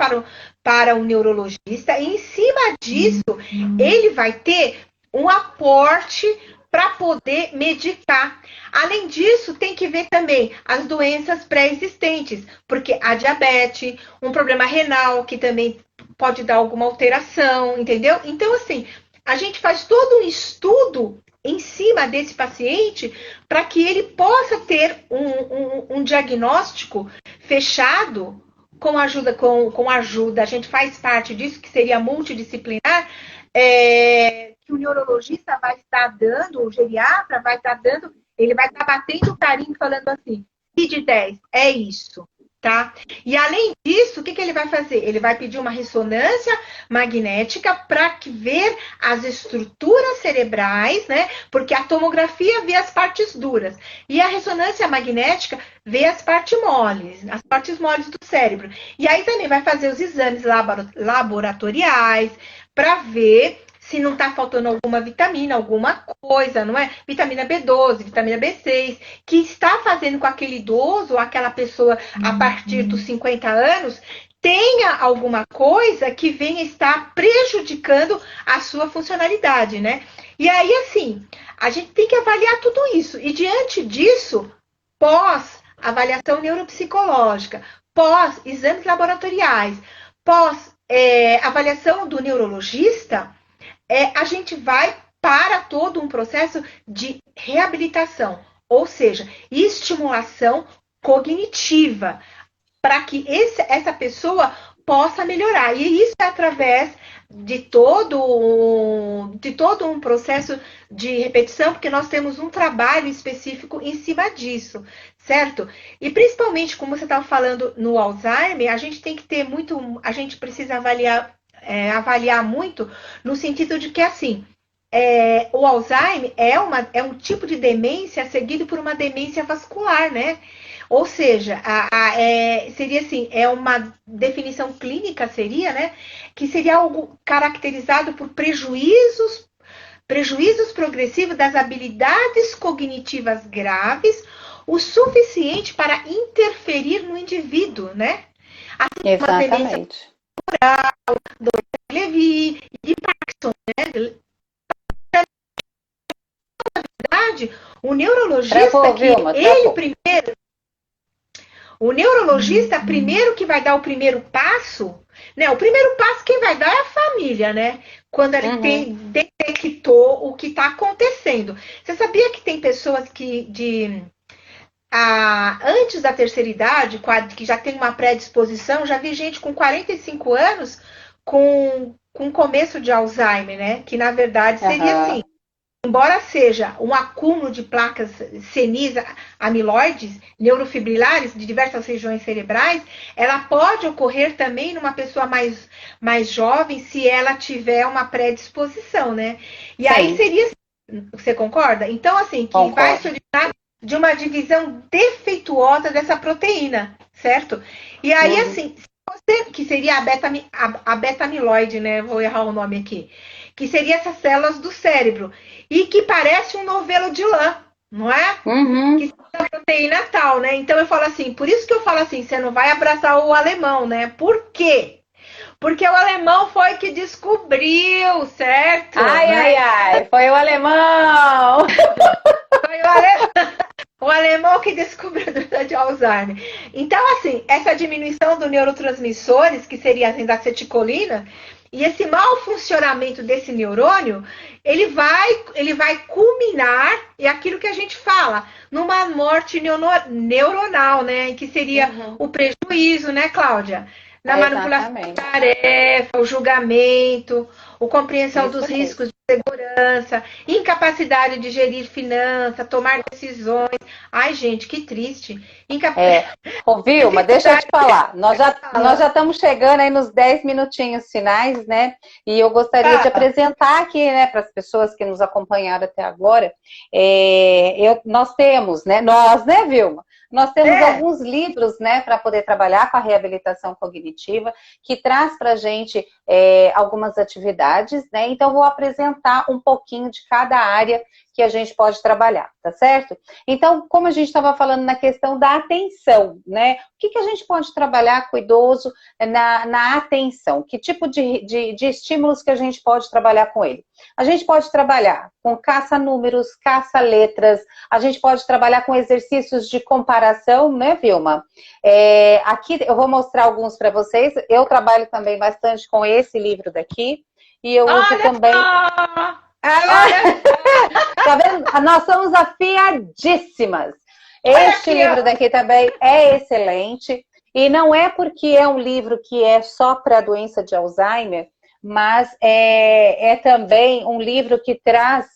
para o neurologista, e em cima disso, ele vai ter um aporte para poder medicar. Além disso, tem que ver também as doenças pré-existentes, porque a diabetes, um problema renal, que também pode dar alguma alteração, entendeu? Então, assim, a gente faz todo um estudo em cima desse paciente para que ele possa ter um diagnóstico fechado com ajuda. A gente faz parte disso, que seria multidisciplinar, que o neurologista vai estar dando, o geriatra vai estar dando, ele vai estar batendo o carinho falando assim, CID-10, é isso, tá? E além disso, o que ele vai fazer? Ele vai pedir uma ressonância magnética para ver as estruturas cerebrais, né? Porque a tomografia vê as partes duras e a ressonância magnética vê as partes moles do cérebro. E aí também vai fazer os exames laboratoriais para ver se não está faltando alguma vitamina, alguma coisa, não é? Vitamina B12, vitamina B6, que está fazendo com aquele idoso, ou aquela pessoa a partir dos 50 anos, tenha alguma coisa que venha estar prejudicando a sua funcionalidade, né? E aí, assim, a gente tem que avaliar tudo isso. E diante disso, pós avaliação neuropsicológica, pós exames laboratoriais, pós avaliação do neurologista, a gente vai para todo um processo de reabilitação, ou seja, estimulação cognitiva, para que essa pessoa possa melhorar. E isso é através de todo um processo de repetição, porque nós temos um trabalho específico em cima disso, certo? E principalmente, como você estava falando no Alzheimer, a gente tem que ter a gente precisa avaliar muito, no sentido de que, assim, o Alzheimer é um tipo de demência seguido por uma demência vascular, né? Ou seja, seria assim, uma definição clínica, seria, né? Que seria algo caracterizado por prejuízos progressivos das habilidades cognitivas graves, o suficiente para interferir no indivíduo, né? Assim, exatamente. Levi e Parkinson, né? Na verdade, o neurologista o neurologista primeiro que vai dar o primeiro passo, né? O primeiro passo quem vai dar é a família, né? Quando ele detectou o que está acontecendo. Você sabia que tem pessoas antes da terceira idade, que já tem uma predisposição, já vi gente com 45 anos com começo de Alzheimer, né? Que na verdade seria assim. Aham. Embora seja um acúmulo de placas senis amiloides, neurofibrilares de diversas regiões cerebrais, ela pode ocorrer também numa pessoa mais jovem se ela tiver uma predisposição, né? E aí Sim, seria, você concorda? Então, assim, que vai se concordo. originar de uma divisão defeituosa dessa proteína, certo? E aí, Uhum. assim, que seria a beta-amiloide, né? Vou errar o nome aqui. Que seria essas células do cérebro. E que parece um novelo de lã, não é? Que Uhum. seria a proteína tal, né? Então eu falo assim, por isso que eu falo assim, você não vai abraçar o alemão, né? Por quê? Porque o alemão foi que descobriu, certo? Ai, Né? ai, ai, foi o alemão! Foi o alemão que descobriu a doença de Alzheimer. Então, assim, essa diminuição dos neurotransmissores, que seria assim, da acetilcolina, e esse mau funcionamento desse neurônio, ele vai culminar, e aquilo que a gente fala, numa morte neuronal, né? Que seria Uhum. o prejuízo, né, Cláudia? Na manipulação de Exatamente. tarefa, o julgamento, a compreensão Isso dos mesmo. riscos de segurança, incapacidade de gerir finanças, tomar decisões. Ai, gente, que triste. É, ô, Vilma, deixa eu Dificuldade te falar. de Nós fala. já estamos chegando aí nos 10 minutinhos finais, né? E eu gostaria de Fala. apresentar aqui, né, para as pessoas que nos acompanharam até agora. Nós temos, né? Nós, né, Vilma? Nós temos É. alguns livros, né, para poder trabalhar com a reabilitação cognitiva, que traz para a gente algumas atividades, né? Então, vou apresentar um pouquinho de cada área que a gente pode trabalhar, tá certo? Então, como a gente estava falando na questão da atenção, né? O que a gente pode trabalhar com o idoso na atenção? Que tipo de estímulos que a gente pode trabalhar com ele? A gente pode trabalhar com caça-números, caça-letras, a gente pode trabalhar com exercícios de comparação, né, Vilma? Aqui eu vou mostrar alguns para vocês. Eu trabalho também bastante com esse livro daqui, e eu uso Olha também. só! Ah, Olha, tá vendo? Nós somos afiadíssimas. olha Este aqui, livro ó. daqui também é excelente. E não é porque é um livro que é só para a doença de Alzheimer, mas é também um livro que traz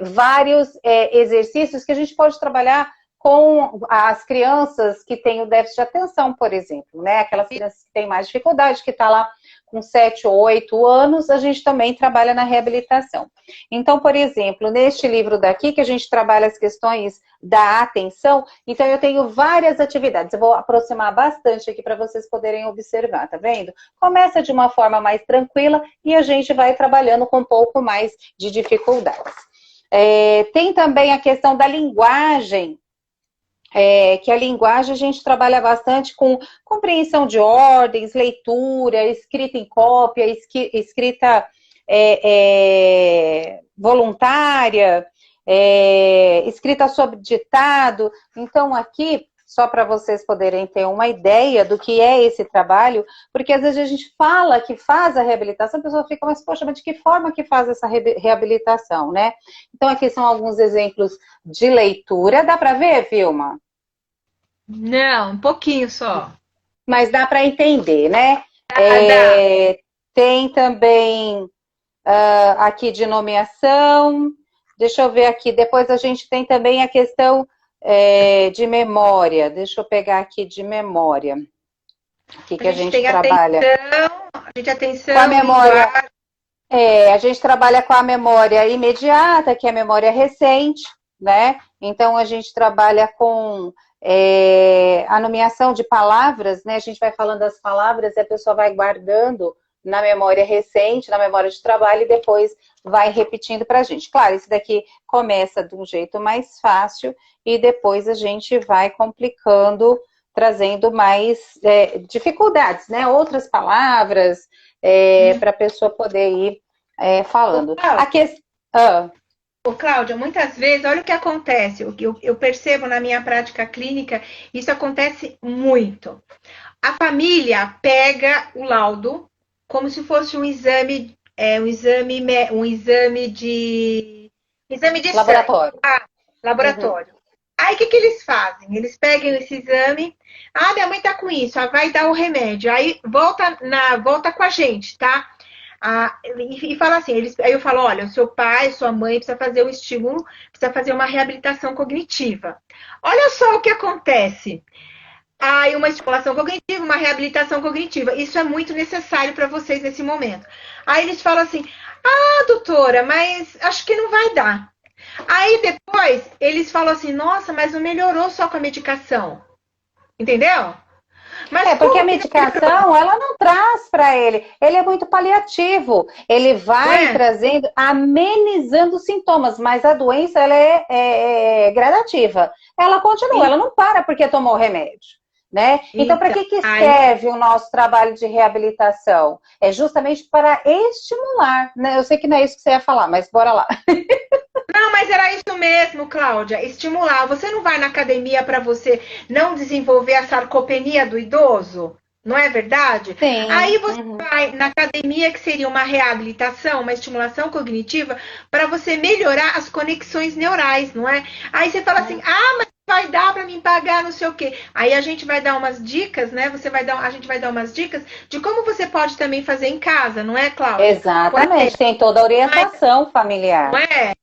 vários exercícios que a gente pode trabalhar com as crianças que têm o déficit de atenção, por exemplo, né? Aquelas crianças que têm mais dificuldade, que estão lá com 7 ou 8 anos, a gente também trabalha na reabilitação. Então, por exemplo, neste livro daqui, que a gente trabalha as questões da atenção, então eu tenho várias atividades. Eu vou aproximar bastante aqui para vocês poderem observar, tá vendo? Começa de uma forma mais tranquila e a gente vai trabalhando com um pouco mais de dificuldades. Tem também a questão da linguagem, que a linguagem a gente trabalha bastante com compreensão de ordens, leitura, escrita em cópia, escrita voluntária, escrita sob ditado. Então, aqui, só para vocês poderem ter uma ideia do que é esse trabalho, porque às vezes a gente fala que faz a reabilitação, a pessoa fica, mas poxa, mas de que forma que faz essa reabilitação, né? Então, aqui são alguns exemplos de leitura. Dá para ver, Vilma? Não, um pouquinho só. Mas dá para entender, né? Dá. Tem também aqui de nomeação. Deixa eu ver aqui. Depois a gente tem também a questão de memória. Deixa eu pegar aqui de memória. O que A a gente gente tem trabalha? Com a atenção, memória. linguagem. A gente trabalha com a memória imediata, que é a memória recente, né? Então a gente trabalha com a nomeação de palavras, né? A gente vai falando as palavras e a pessoa vai guardando na memória recente, na memória de trabalho e depois vai repetindo para a gente. Claro, isso daqui começa de um jeito mais fácil e depois a gente vai complicando, trazendo mais dificuldades, né? Outras palavras para a pessoa poder ir Ô, falando. A Cláudia, questão. Cláudia, muitas vezes, olha o que acontece, o que eu percebo na minha prática clínica, isso acontece muito. A família pega o laudo como se fosse um exame de sangue, Laboratório. Uhum. laboratório. Aí o que eles fazem? Eles pegam esse exame, ah, minha mãe tá com isso, vai dar o remédio, aí volta com a gente, tá? E fala assim, aí eu falo, olha, o seu pai, sua mãe precisa fazer um estímulo, precisa fazer uma reabilitação cognitiva. Olha só o que acontece. Aí uma estimulação cognitiva, uma reabilitação cognitiva. Isso é muito necessário para vocês nesse momento. Aí eles falam assim, ah, doutora, mas acho que não vai dar. Aí depois eles falam assim, nossa, mas não melhorou só com a medicação. Entendeu? Mas Porque a como que não melhorou? medicação, ela não traz para ele é muito paliativo, ele Não vai é? trazendo, amenizando os sintomas, mas a doença, ela é gradativa, ela continua, ela não para porque tomou o remédio, né? Então, para Então, que aí serve o nosso trabalho de reabilitação? É justamente para estimular, né? Eu sei que não é isso que você ia falar, mas bora lá. não, mas era isso mesmo, Cláudia. Estimular. Você não vai na academia para você não desenvolver a sarcopenia do idoso? Não é verdade? Sim, Aí você uhum, vai na academia, que seria uma reabilitação, uma estimulação cognitiva, para você melhorar as conexões neurais, não é? Aí você fala assim: ah, mas vai dar para mim pagar não sei o quê. Aí a gente vai dar umas dicas, né? A gente vai dar umas dicas de como você pode também fazer em casa, não é, Cláudia? Por exatamente, tem toda a orientação não familiar. é?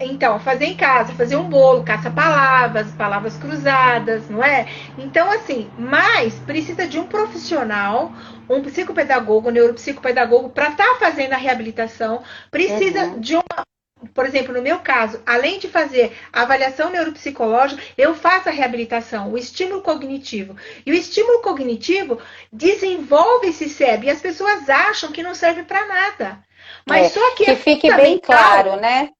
Então, fazer em casa, fazer um bolo, caça-palavras, palavras cruzadas, não é? Então, assim, mas precisa de um profissional, um psicopedagogo, um neuropsicopedagogo, para estar fazendo a reabilitação. Precisa Uhum, de um, por exemplo, no meu caso, além de fazer a avaliação neuropsicológica, eu faço a reabilitação, o estímulo cognitivo. E o estímulo cognitivo desenvolve esse cérebro, e as pessoas acham que não serve para nada. Mas é, só que que é fique bem fundamental. claro, né?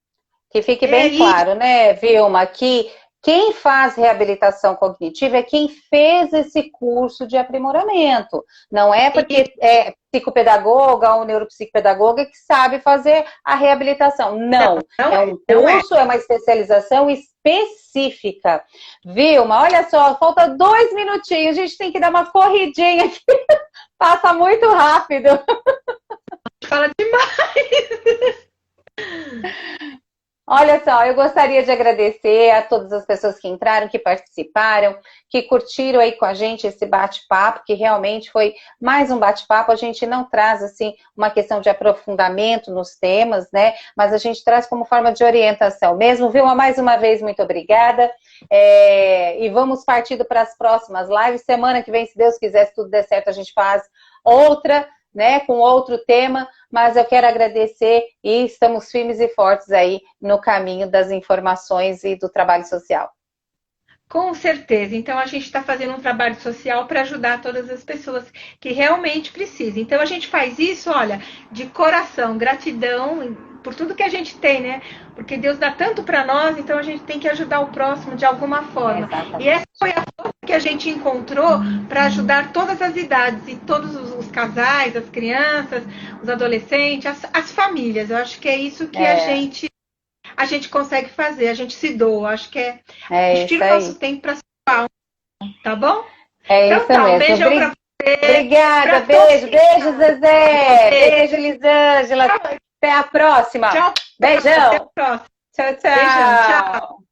Que fique É bem isso. claro, né, Vilma, que quem faz reabilitação cognitiva é quem fez esse curso de aprimoramento. Não é porque é psicopedagoga ou neuropsicopedagoga que sabe fazer a reabilitação. Não. Não É é, um não é. curso, é uma especialização específica. Vilma, olha só, falta 2 minutinhos, a gente tem que dar uma corridinha aqui. Passa muito rápido. Fala demais. Olha só, eu gostaria de agradecer a todas as pessoas que entraram, que participaram, que curtiram aí com a gente esse bate-papo, que realmente foi mais um bate-papo. A gente não traz, assim, uma questão de aprofundamento nos temas, né? Mas a gente traz como forma de orientação mesmo. Vilma, mais uma vez, muito obrigada. E vamos partindo para as próximas lives. Semana que vem, se Deus quiser, se tudo der certo, a gente faz outra, né, com outro tema, mas eu quero agradecer e estamos firmes e fortes aí no caminho das informações e do trabalho social. Com certeza. Então, a gente está fazendo um trabalho social para ajudar todas as pessoas que realmente precisam. Então, a gente faz isso, olha, de coração, gratidão por tudo que a gente tem, né? Porque Deus dá tanto para nós, então a gente tem que ajudar o próximo de alguma forma. E essa Exatamente. foi a forma que a gente encontrou para ajudar todas as idades e todos os casais, as crianças, os adolescentes, as famílias. Eu acho que é isso que É, a gente consegue fazer, a gente se doa. Acho que é. A é gente isso tira o nosso aí. tempo para tá bom? É Então isso tá, um mesmo. beijão pra você, Obrigada, pra todos beijo, que beijo, Zezé, beijo, Elisângela. tchau, Até a próxima. tchau, até a Beijão. próxima. Tchau, Beijão, tchau. tchau.